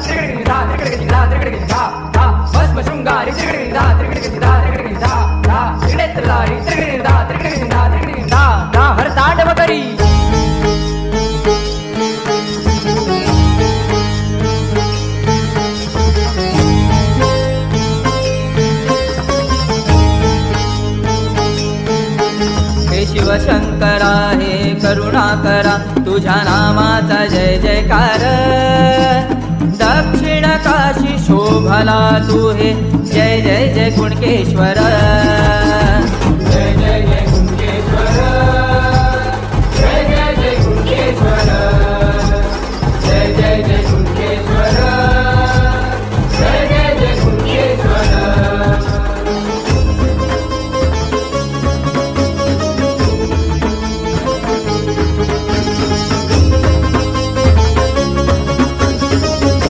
त्रिगणगिरिधा त्रिगणगिरिधा त्रिगणगिरिधा धा भस्म शृंगारी त्रिगणगिरिधा त्रिगणगिरिधा त्रिगणगिरिधा धा त्रिनेत्रधारी त्रिगणगिरिधा त्रिगणगिरिधा त्रिगणगिरिधा धा हरतांडव करी शिवशंकरा हे करुणाकरा तुझ्या नामाचा जय जयकार दक्षिण काशी शोभला तू हे जय जय जय कुणकेश्वर